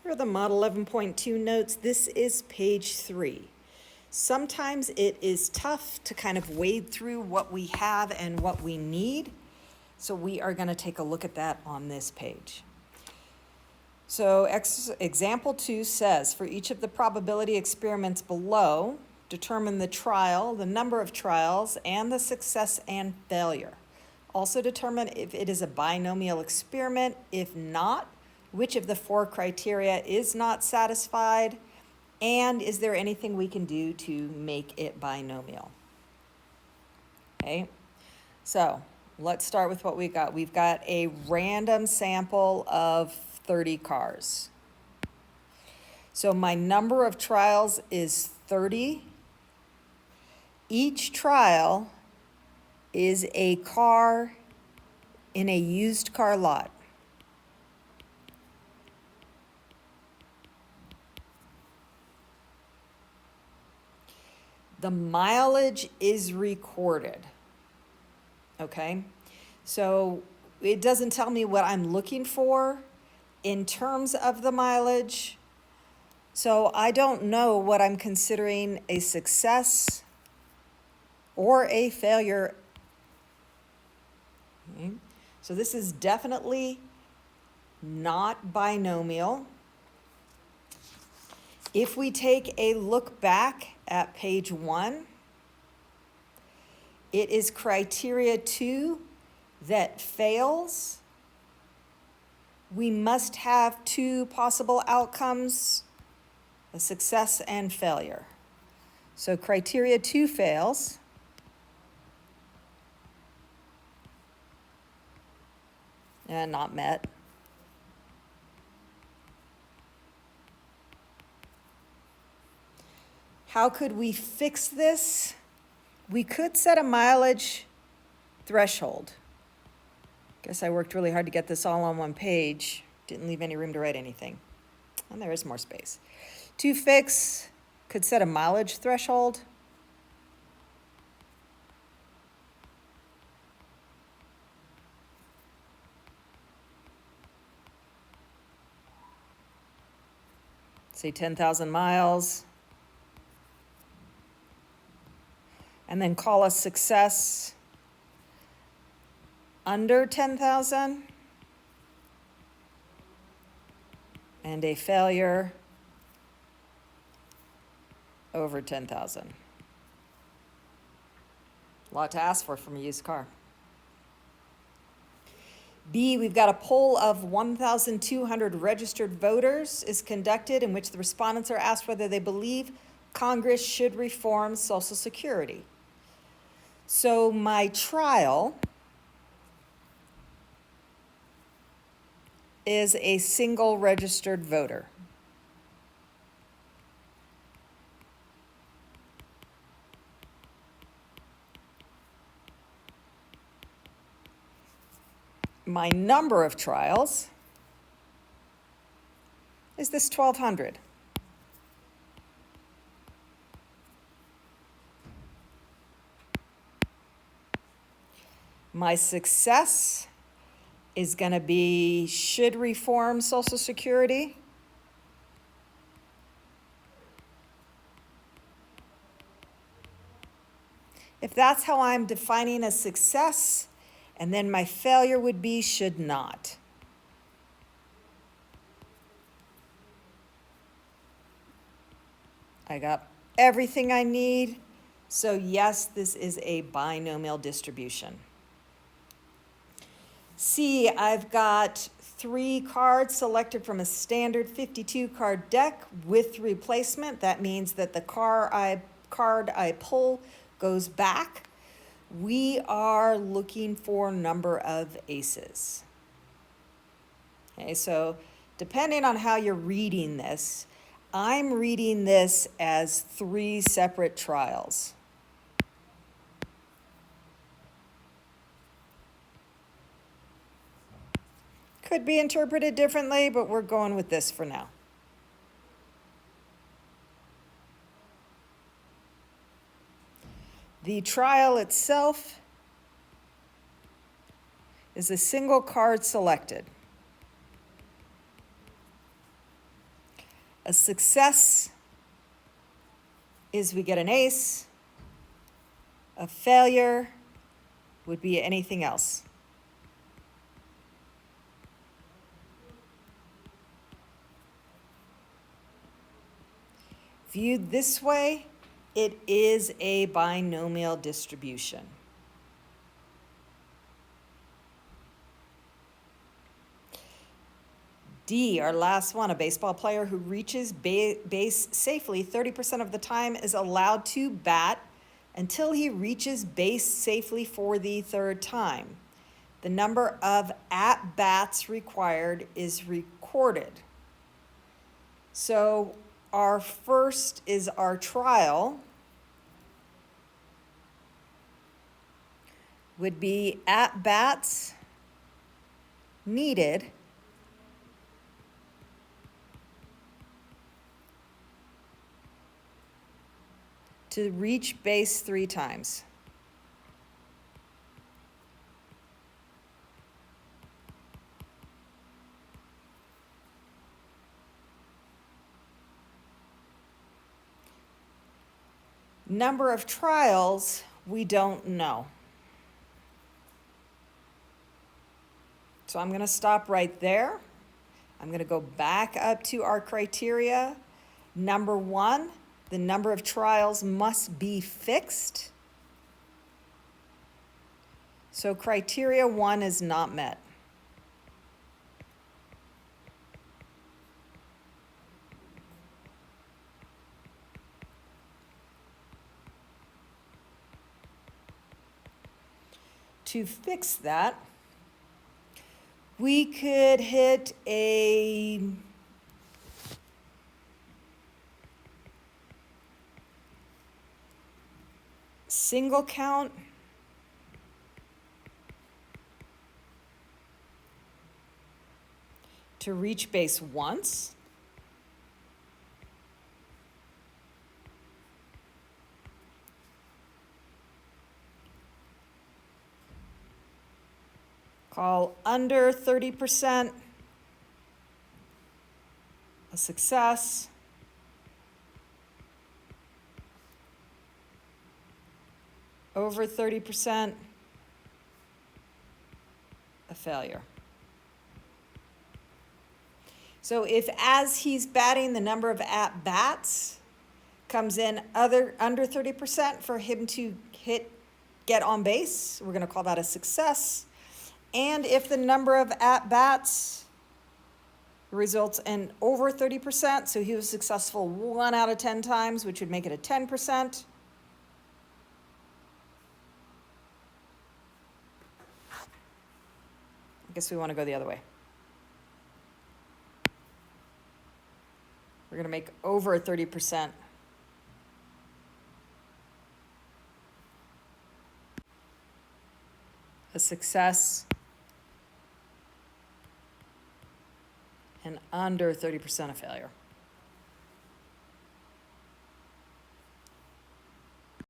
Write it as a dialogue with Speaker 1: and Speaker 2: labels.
Speaker 1: Here are the Model 11.2 notes. This is page 3. Sometimes it is tough to kind of wade through what we have and what we need. So we are going to take a look at that on this page. So example 2 says, for each of the probability experiments below, determine the trial, the number of trials, and the success and failure. Also determine if it is a binomial experiment. If not, which of the 4 criteria is not satisfied, and is there anything we can do to make it binomial? Okay, so let's start with what we've got. We've got a random sample of 30 cars. So my number of trials is 30. Each trial is a car in a used car lot. The mileage is recorded, okay? So it doesn't tell me what I'm looking for in terms of the mileage. So I don't know what I'm considering a success or a failure. Okay. So this is definitely not binomial. If we take a look back at page 1, it is criteria 2 that fails. We must have 2 possible outcomes, a success and failure. So criteria 2 fails. And not met. How could we fix this? We could set a mileage threshold. Guess I worked really hard to get this all on one page. Didn't leave any room to write anything. And there is more space. To fix, could set a mileage threshold. Say 10,000 miles. And then call a success under 10,000 and a failure over 10,000. A lot to ask for from a used car. B, we've got a poll of 1,200 registered voters is conducted in which the respondents are asked whether they believe Congress should reform Social Security. So my trial is a single registered voter. My number of trials is this 1,200. My success is going to be should reform Social Security. If that's how I'm defining a success, and then my failure would be should not. I got everything I need. So yes, this is a binomial distribution. C, I've got 3 cards selected from a standard 52 card deck with replacement. That means that the card I pull goes back. We are looking for number of aces. Okay, so depending on how you're reading this, I'm reading this as 3 separate trials. Could be interpreted differently, but we're going with this for now. The trial itself is a single card selected. A success is we get an ace. A failure would be anything else. Viewed this way, it is a binomial distribution. D, our last one, a baseball player who reaches base safely 30% of the time is allowed to bat until he reaches base safely for the third time. The number of at-bats required is recorded. So our first is our trial, would be at-bats needed to reach base 3 times. Number of trials, we don't know. So I'm going to stop right there. I'm going to go back up to our criteria. Number 1, the number of trials must be fixed. So criteria 1 is not met. To fix that, we could hit a single count to reach base once. Call under 30% a success. Over 30% a failure. So if as he's batting, the number of at-bats comes in under 30% for him to get on base, we're going to call that a success. And if the number of at-bats results in over 30%, so he was successful 1 out of 10 times, which would make it a 10%. I guess we want to go the other way. We're going to make over 30% a success and under 30% a failure.